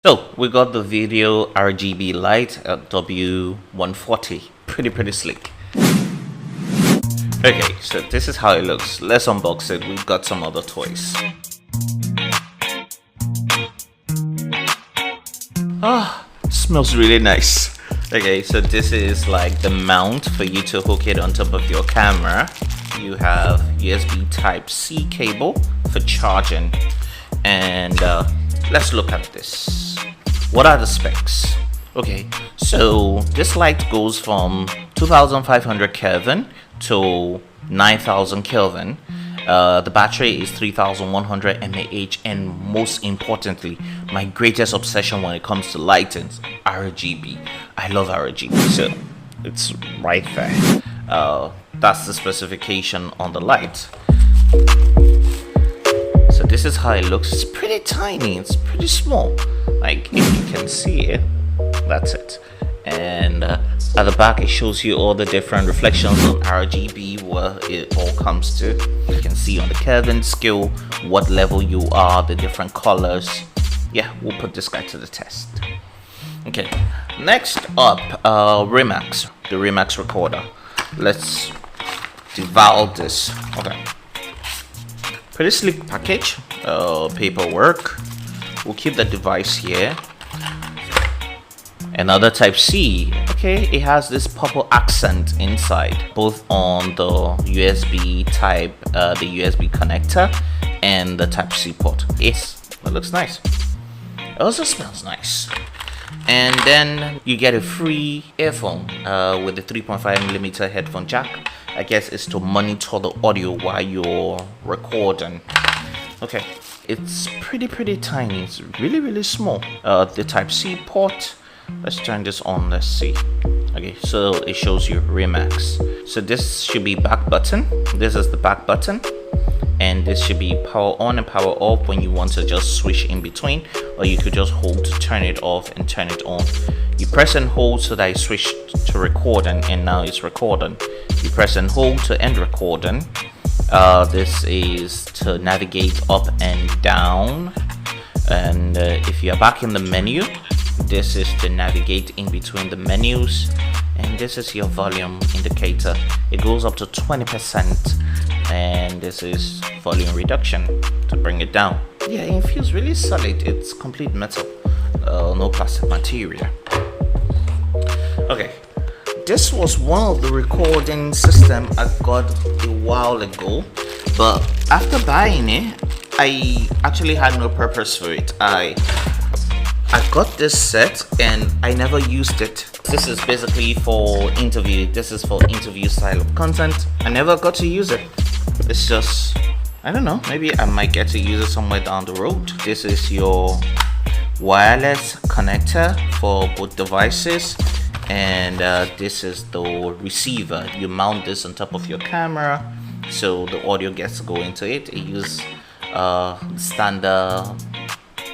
So we got the video RGB light at W140. Pretty slick. Okay, so this is how it looks. Let's unbox it. We've got some other toys. Smells really nice. Okay, so this is like the mount for you to hook it on top of your camera. You have USB Type-C cable for charging. And let's look at this. What are the specs? Okay, so this light goes from 2500 Kelvin to 9000 Kelvin. The battery is 3100 mAh, and most importantly, my greatest obsession when it comes to lighting, RGB. I love RGB, so it's right there. That's the specification on the light. So this is how it looks. It's pretty tiny, it's pretty small. Like, if you can see it, that's it. And at the back it shows you all the different reflections on RGB, where it all comes to. You can see on the Kelvin scale what level you are, the different colors. Yeah, we'll put this guy to the test. Okay, next up, Remax, the Remax recorder. Let's devour this. Okay, pretty slick package. Paperwork. We'll keep the device here. Another Type-C. Okay, it has this purple accent inside, both on the USB type, the USB connector, and the Type-C port. Yes, it looks nice. It also smells nice. And then you get a free earphone with the 3.5mm headphone jack. I guess it's to monitor the audio while you're recording. Okay, it's pretty tiny. It's really small. The Type-C port. Let's turn this on. Let's see. Okay, so it shows you Remax. So this should be back button. This is the back button, and this should be power on and power off when you want to just switch in between, or you could just hold to turn it off and turn it on. You press and hold so that it switched to recording, and now it's recording. You press and hold to end recording. This is to navigate up and down, and if you're back in the menu, this is to navigate in between the menus, and this is your volume indicator. It goes up to 20%, and this is volume reduction to bring it down. Yeah, it feels really solid. It's complete metal, no plastic material. Okay, this was one of the recording system I got a while ago, but after buying it, I actually had no purpose for it. I got this set and I never used it. This is basically for interview. This is for interview style of content. I never got to use it. It's just, I don't know, maybe I might get to use it somewhere down the road. This is your wireless connector for both devices, and this is the receiver. You mount this on top of your camera so the audio gets to go into it. It uses standard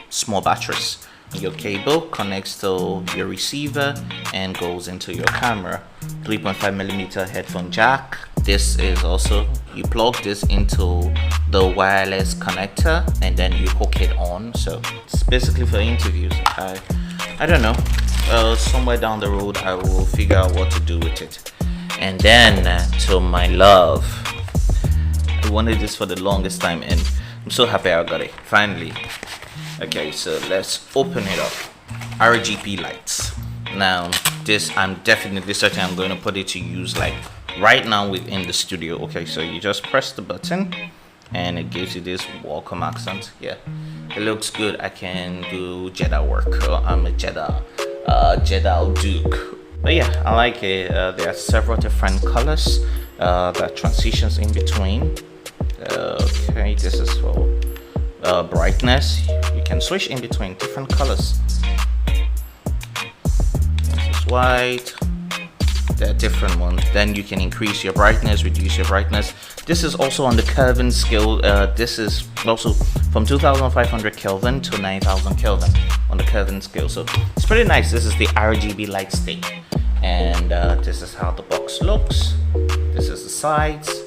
small batteries. Your cable connects to your receiver and goes into your camera. 3.5mm headphone jack. This is also, you plug this into the wireless connector and then you hook it on. So it's basically for interviews. I don't know, somewhere down the road I will figure out what to do with it. And then to my love, I wanted this for the longest time and I'm so happy I got it finally. Okay, so let's open it up. RGB lights. Now this, I'm definitely certain I'm going to put it to use like right now within the studio. Okay, so you just press the button and it gives you this welcome accent. Yeah, it looks good. I can do Jedi work. I'm a Jedi Duke. But yeah, I like it. There are several different colors that transitions in between. Okay, this is for brightness. You can switch in between different colors. This is white. There are different ones. Then you can increase your brightness, reduce your brightness. This is also on the Kelvin scale. This is also from 2500 Kelvin to 9000 Kelvin on the Kelvin scale. So it's pretty nice. This is the RGB light stick, and this is how the box looks. This is the sides.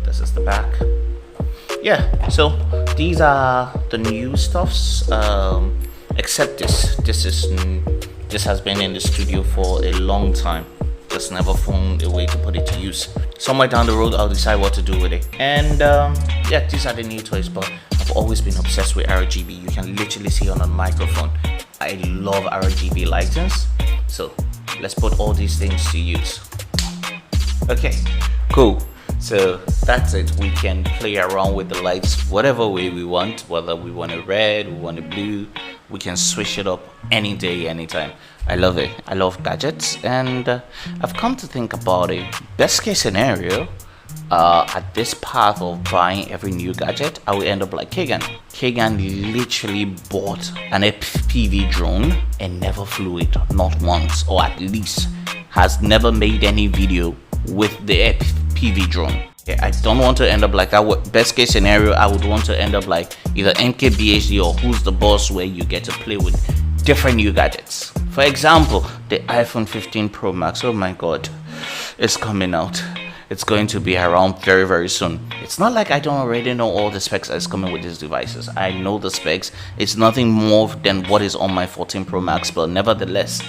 This is the back. Yeah, so these are the new stuffs. Except this has been in the studio for a long time. Just never found a way to put it to use. Somewhere down the road, I'll decide what to do with it. And yeah, these are the new toys, but I've always been obsessed with RGB. You can literally see on the microphone. I love RGB lightings, so let's put all these things to use. Okay, cool. So that's it. We can play around with the lights whatever way we want, whether we want it red, we want it blue. We can switch it up any day, anytime. I love it. I love gadgets, and I've come to think about it. Best case scenario, at this path of buying every new gadget, I will end up like Kagan. Kagan literally bought an FPV drone and never flew it, not once, or at least has never made any video with the FPV drone. I don't want to end up like that. Best case scenario, I would want to end up like either MKBHD or Who's the Boss, where you get to play with different new gadgets. For example, the iPhone 15 Pro Max. Oh my god, it's coming out. It's going to be around very, very soon. It's not like I don't already know all the specs that's coming with these devices. I know the specs. It's nothing more than what is on my 14 Pro Max, but nevertheless,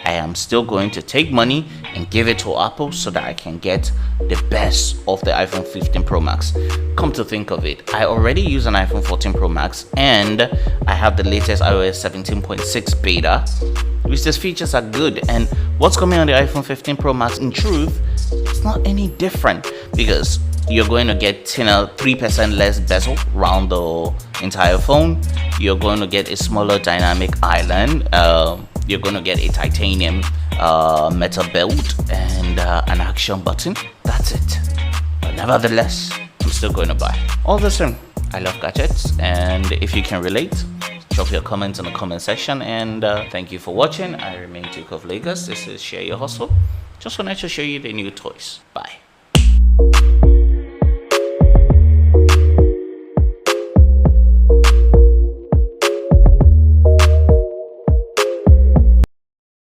I am still going to take money and give it to Apple so that I can get the best of the iPhone 15 Pro Max. Come to think of it, I already use an iPhone 14 Pro Max and I have the latest iOS 17.6 beta, which these features are good. And what's coming on the iPhone 15 Pro Max, in truth, it's not any different, because you're going to get 3% less bezel around the entire phone. You're going to get a smaller dynamic island. You're going to get a titanium metal belt and an action button. That's it. But nevertheless, I'm still going to buy. All the same, I love gadgets, and if you can relate, drop your comments in the comment section. And thank you for watching. I remain Duke of Lagos. This is Share Your Hustle. Just wanted to show you the new toys. Bye.